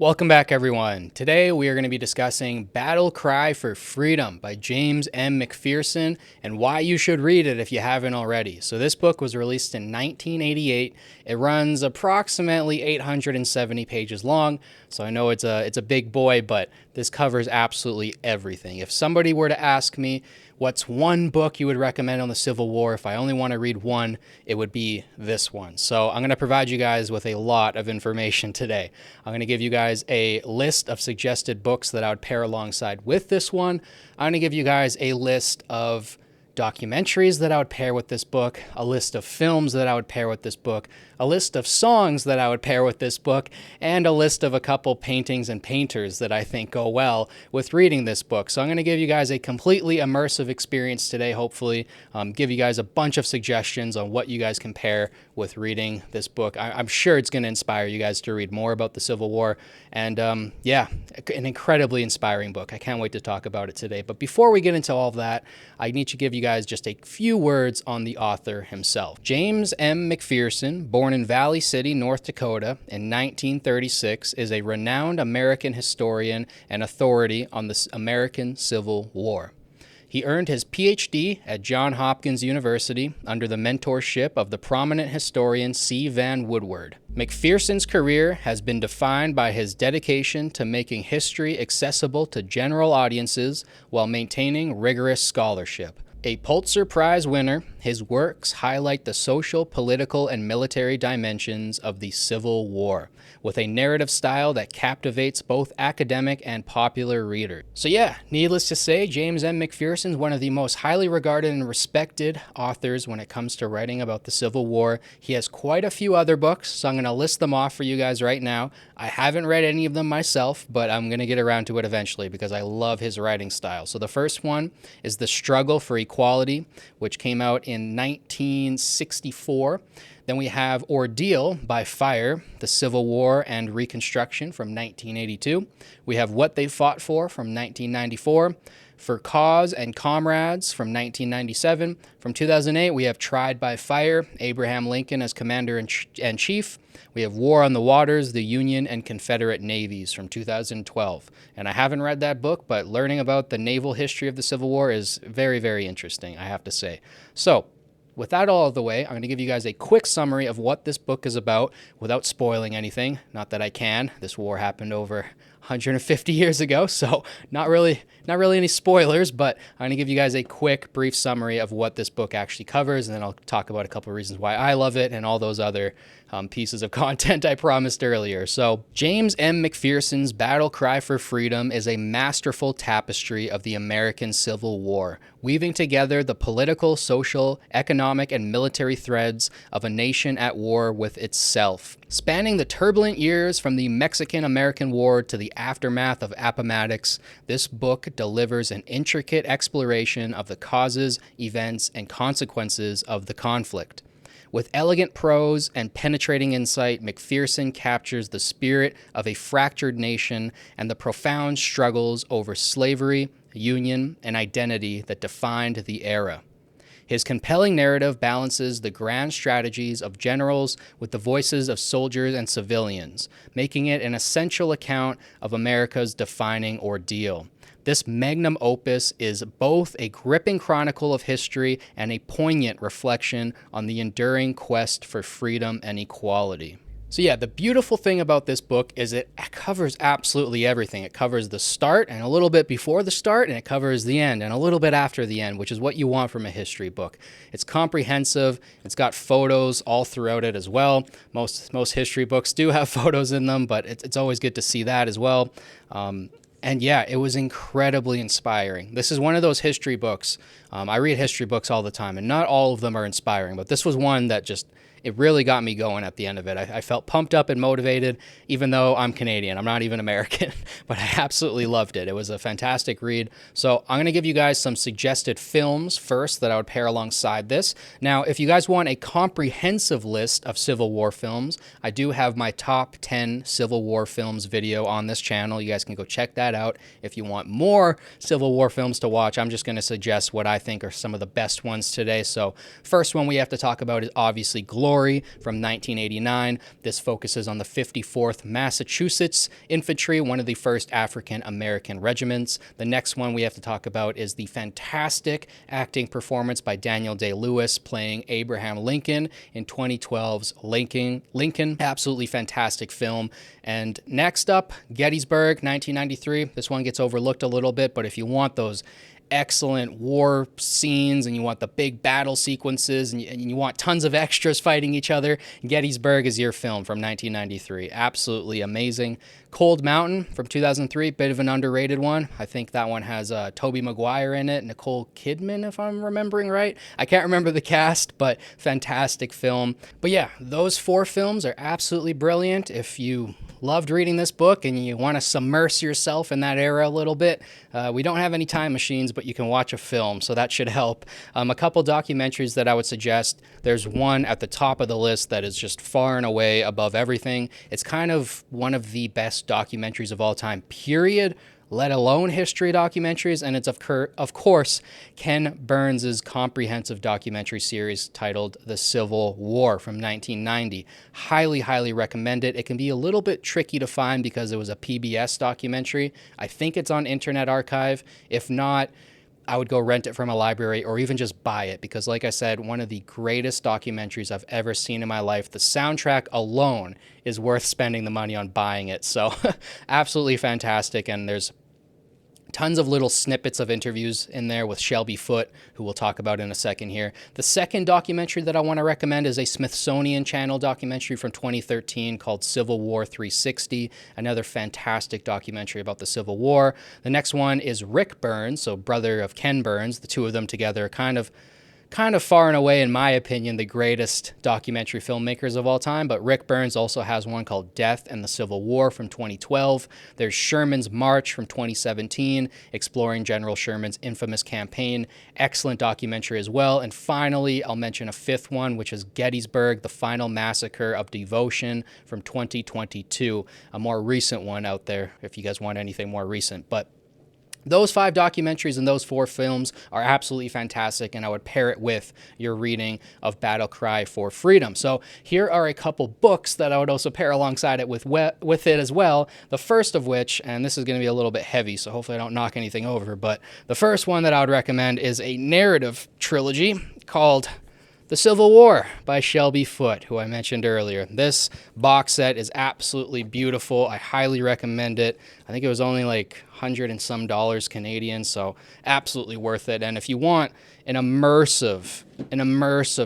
Welcome back, everyone. Today we are going to be discussing Battle Cry for Freedom by James M. McPherson and why you should read it if you haven't already. So this book was released in 1988. It runs approximately 870 pages long. So I know it's a big boy, but this covers absolutely everything. If somebody were to ask me, what's one book you would recommend on the Civil War? If I only want to read one, it would be this one. So I'm going to provide you guys with a lot of information today. I'm going to give you guys a list of suggested books that I would pair alongside with this one. I'm going to give you guys a list of documentaries that I would pair with this book, a list of films that I would pair with this book, a list of songs that I would pair with this book, and a list of a couple paintings and painters that I think go well with reading this book. So I'm going to give you guys a completely immersive experience today, hopefully, give you guys a bunch of suggestions on what you guys can pair with reading this book. I'm sure it's going to inspire you guys to read more about the Civil War, and yeah, an incredibly inspiring book. I can't wait to talk about it today. But before we get into all of that, I need to give you guys just a few words on the author himself. James M. McPherson, born in Valley City, North Dakota in 1936, is a renowned American historian and authority on the American Civil War. He earned his PhD at Johns Hopkins University under the mentorship of the prominent historian C. Van Woodward. McPherson's career has been defined by his dedication to making history accessible to general audiences while maintaining rigorous scholarship. A Pulitzer Prize winner, his works highlight the social, political, and military dimensions of the Civil War, with a narrative style that captivates both academic and popular readers. So yeah, needless to say, James M. McPherson is one of the most highly regarded and respected authors when it comes to writing about the Civil War. He has quite a few other books, so I'm going to list them off for you guys right now. I haven't read any of them myself, but I'm going to get around to it eventually because I love his writing style. So the first one is The Struggle for Equality, which came out in 1964. Then we have Ordeal by Fire, The Civil War and Reconstruction from 1982. We have What They Fought For from 1994. For Cause and Comrades from 1997. From 2008, we have Tried by Fire, Abraham Lincoln as Commander-in-Chief. We have War on the Waters, the Union and Confederate Navies from 2012. And I haven't read that book, but learning about the naval history of the Civil War is very, very interesting, I have to say. So, with that all out of the way, I'm going to give you guys a quick summary of what this book is about without spoiling anything. Not that I can. This war happened over 150 years ago, so not really any spoilers, but I'm going to give you guys a quick, brief summary of what this book actually covers, and then I'll talk about a couple of reasons why I love it and all those other pieces of content I promised earlier. So, James M. McPherson's Battle Cry for Freedom is a masterful tapestry of the American Civil War, weaving together the political, social, economic, and military threads of a nation at war with itself. Spanning the turbulent years from the Mexican-American War to the aftermath of Appomattox, this book delivers an intricate exploration of the causes, events, and consequences of the conflict. With elegant prose and penetrating insight, McPherson captures the spirit of a fractured nation and the profound struggles over slavery, union, and identity that defined the era. His compelling narrative balances the grand strategies of generals with the voices of soldiers and civilians, making it an essential account of America's defining ordeal. This magnum opus is both a gripping chronicle of history and a poignant reflection on the enduring quest for freedom and equality. So yeah, the beautiful thing about this book is it covers absolutely everything. It covers the start and a little bit before the start, and it covers the end and a little bit after the end, which is what you want from a history book. It's comprehensive. It's got photos all throughout it as well. Most history books do have photos in them, but it's always good to see that as well. And yeah, it was incredibly inspiring. This is one of those history books. I read history books all the time, and not all of them are inspiring, but this was one that just, it really got me going at the end of it. I felt pumped up and motivated, even though I'm Canadian. I'm not even American, but I absolutely loved it. It was a fantastic read. So I'm going to give you guys some suggested films first that I would pair alongside this. Now, if you guys want a comprehensive list of Civil War films, I do have my top 10 Civil War films video on this channel. You guys can go check that out. If you want more Civil War films to watch, I'm just going to suggest what I think are some of the best ones today. So first one we have to talk about is obviously Glory Glory from 1989. This focuses on the 54th Massachusetts Infantry, one of the first African American regiments. The next one we have to talk about is the fantastic acting performance by Daniel Day-Lewis playing Abraham Lincoln in 2012's Lincoln. Absolutely fantastic film. And next up, Gettysburg, 1993. This one gets overlooked a little bit, but if you want those excellent war scenes and you want the big battle sequences and you want tons of extras fighting each other, Gettysburg is your film from 1993. Absolutely amazing. Cold Mountain from 2003, bit of an underrated one. I think that one has Tobey Maguire in it, Nicole Kidman, if I'm remembering right. I can't remember the cast, but fantastic film. But yeah, those 4 films are absolutely brilliant. If you loved reading this book and you want to submerge yourself in that era a little bit, we don't have any time machines, but you can watch a film, so that should help. A couple documentaries that I would suggest. There's one at the top of the list that is just far and away above everything. It's kind of one of the best documentaries of all time, period, let alone history documentaries, and it's of course Ken Burns' comprehensive documentary series titled The Civil War from 1990. Highly recommend it. It can be a little bit tricky to find because it was a PBS documentary. I think it's on Internet Archive. If not, I would go rent it from a library or even just buy it because, like I said, one of the greatest documentaries I've ever seen in my life. The soundtrack alone is worth spending the money on buying it. So absolutely fantastic. And there's tons of little snippets of interviews in there with Shelby Foote, who we'll talk about in a second here. The second documentary that I want to recommend is a Smithsonian Channel documentary from 2013 called Civil War 360, another fantastic documentary about the Civil War. The next one is Rick Burns, so brother of Ken Burns. The two of them together kind of far and away, in my opinion, the greatest documentary filmmakers of all time. But Rick Burns also has one called Death and the Civil War from 2012. There's Sherman's March from 2017, exploring General Sherman's infamous campaign. Excellent documentary as well. And finally, I'll mention a 5th one, which is Gettysburg, the Final Massacre of Devotion from 2022. A more recent one out there, if you guys want anything more recent. But those 5 documentaries and those 4 films are absolutely fantastic, and I would pair it with your reading of Battle Cry for Freedom. So here are a couple books that I would also pair alongside it with it as well. The first of which, and this is going to be a little bit heavy, so hopefully I don't knock anything over, but the first one that I would recommend is a narrative trilogy called The Civil War by Shelby Foote, who I mentioned earlier. This box set is absolutely beautiful. I highly recommend it. I think it was only like $100 and some Canadian, so absolutely worth it. And if you want an immersive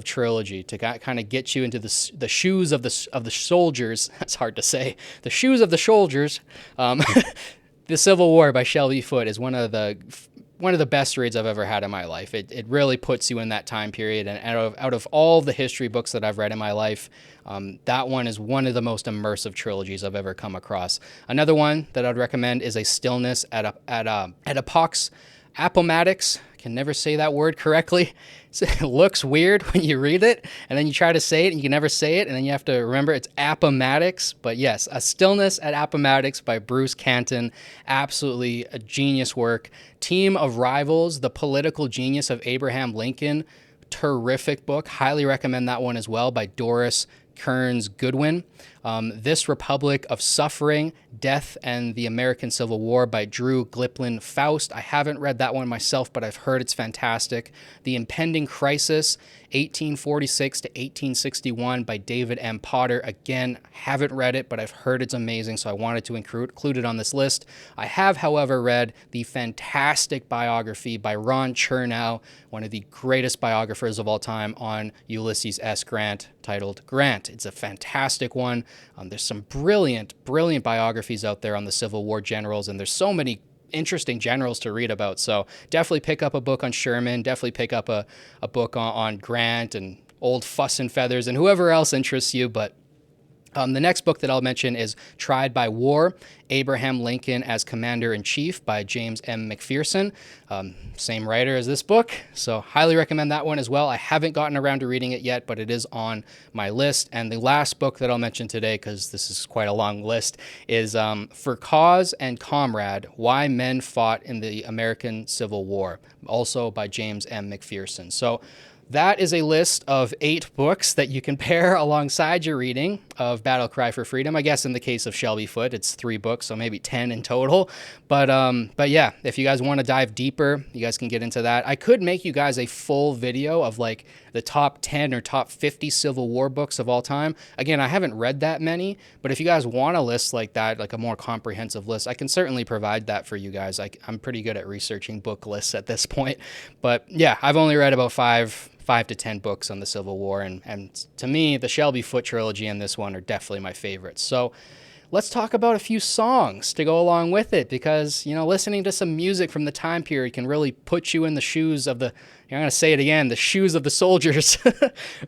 trilogy to kind of get you into the shoes of the soldiers, that's hard to say, the shoes of the soldiers, The Civil War by Shelby Foote is one of the best reads I've ever had in my life. It really puts you in that time period. And out of all the history books that I've read in my life, that one is one of the most immersive trilogies I've ever come across. Another one that I'd recommend is A Stillness at Appomattox. I can never say that word correctly. It looks weird when you read it, and then you try to say it, and you can never say it, and then you have to remember it's Appomattox. But yes, A Stillness at Appomattox by Bruce Canton. Absolutely a genius work. Team of Rivals, The Political Genius of Abraham Lincoln. Terrific book. Highly recommend that one as well by Doris Kearns Goodwin. This Republic of Suffering, Death and the American Civil War by Drew Gliplin Faust. I haven't read that one myself, but I've heard it's fantastic. The Impending Crisis, 1846 to 1861 by David M. Potter. Again, haven't read it, but I've heard it's amazing, so I wanted to include it on this list. I have, however, read the fantastic biography by Ron Chernow, one of the greatest biographers of all time on Ulysses S. Grant, titled Grant. It's a fantastic one. There's some brilliant biographies out there on the Civil War generals, and there's so many interesting generals to read about. So definitely pick up a book on Sherman, definitely pick up a book on Grant and old Fuss and Feathers and whoever else interests you. But the next book that I'll mention is Tried by War, Abraham Lincoln as Commander-in-Chief by James M. McPherson. Same writer as this book, so highly recommend that one as well. I haven't gotten around to reading it yet, but it is on my list. And the last book that I'll mention today, because this is quite a long list, is For Cause and Comrade, Why Men Fought in the American Civil War, also by James M. McPherson. So that is a list of 8 books that you can pair alongside your reading of Battle Cry for Freedom. I guess in the case of Shelby Foote, it's 3 books, so maybe 10 in total. But yeah, if you guys want to dive deeper, you guys can get into that. I could make you guys a full video of like the top 10 or top 50 Civil War books of all time. Again, I haven't read that many, but if you guys want a list like that, like a more comprehensive list, I can certainly provide that for you guys. I'm pretty good at researching book lists at this point. But yeah, I've only read about 5 to 10 books on the Civil War, and to me, the Shelby Foote trilogy and this one are definitely my favorites. So let's talk about a few songs to go along with it, because, you know, listening to some music from the time period can really put you in the shoes of the, I'm going to say it again, the shoes of the soldiers.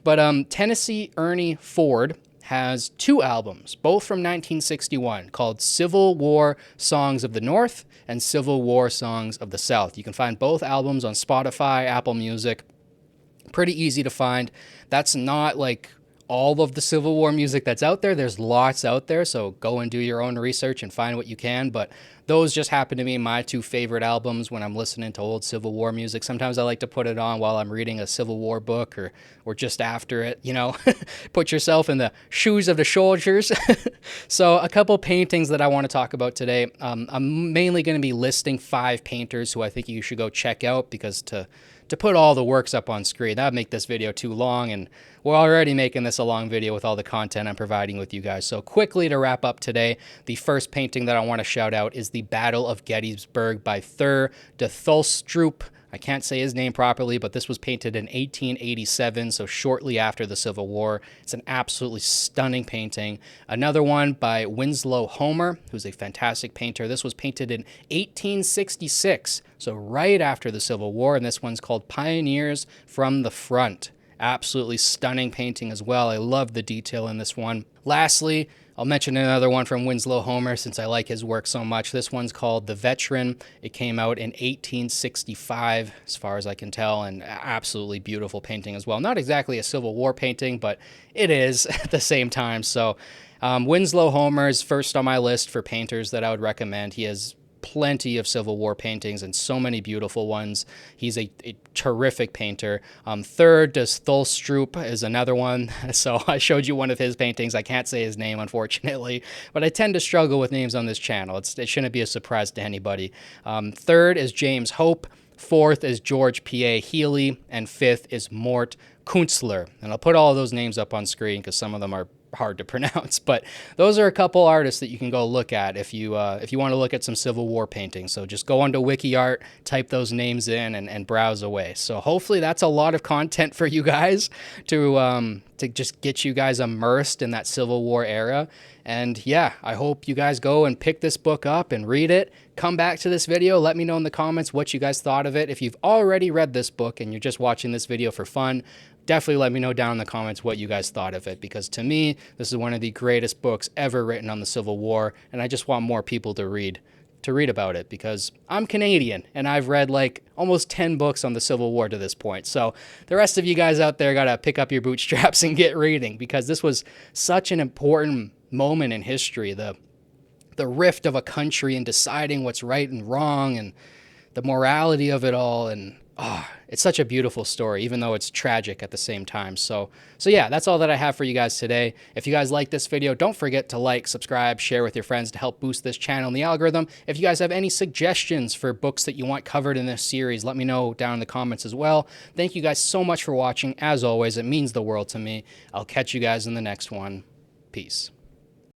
But Tennessee Ernie Ford has 2 albums, both from 1961, called Civil War Songs of the North and Civil War Songs of the South. You can find both albums on Spotify, Apple Music. Pretty easy to find. That's not like all of the Civil War music that's out there. There's lots out there, so go and do your own research and find what you can. But those just happen to be my 2 favorite albums when I'm listening to old Civil War music. Sometimes I like to put it on while I'm reading a Civil War book or just after it, you know. Put yourself in the shoes of the soldiers. So a couple paintings that I want to talk about today. I'm mainly going to be listing 5 painters who I think you should go check out, because to put all the works up on screen, that would make this video too long, and we're already making this a long video with all the content I'm providing with you guys. So quickly to wrap up today, the first painting that I want to shout out is the Battle of Gettysburg by Thur de Thulstrup. I can't say his name properly, but this was painted in 1887, so shortly after the Civil War. It's an absolutely stunning painting. Another one by Winslow Homer, who's a fantastic painter. This was painted in 1866, so right after the Civil War, and this one's called Pioneers from the Front. Absolutely stunning painting as well. I love the detail in this one. Lastly, I'll mention another one from Winslow Homer since I like his work so much. This one's called The Veteran. It came out in 1865, as far as I can tell, and absolutely beautiful painting as well. Not exactly a Civil War painting, but it is at the same time. So Winslow Homer is first on my list for painters that I would recommend. He has plenty of Civil War paintings and so many beautiful ones. He's a terrific painter. Thur de Thulstrup is another one. So I showed you one of his paintings. I can't say his name, unfortunately, but I tend to struggle with names on this channel. It shouldn't be a surprise to anybody. Third is James Hope. Fourth is George P.A. Healy. And fifth is Mort Kunstler. And I'll put all of those names up on screen because some of them are hard to pronounce, but those are a couple artists that you can go look at if you want to look at some Civil War paintings. So just go onto WikiArt, type those names in, and browse away. So hopefully that's a lot of content for you guys to just get you guys immersed in that Civil War era. And yeah, I hope you guys go and pick this book up and read it. Come back to this video. Let me know in the comments what you guys thought of it. If you've already read this book and you're just watching this video for fun, definitely let me know down in the comments what you guys thought of it, because to me, this is one of the greatest books ever written on the Civil War, and I just want more people to read about it, because I'm Canadian and I've read like almost 10 books on the Civil War to this point. So the rest of you guys out there got to pick up your bootstraps and get reading, because this was such an important moment in history. The rift of a country and deciding what's right and wrong and the morality of it all, and it's such a beautiful story, even though it's tragic at the same time. So yeah, that's all that I have for you guys today. If you guys like this video, don't forget to like, subscribe, share with your friends to help boost this channel and the algorithm. If you guys have any suggestions for books that you want covered in this series, let me know down in the comments as well. Thank you guys so much for watching. As always, it means the world to me. I'll catch you guys in the next one. Peace.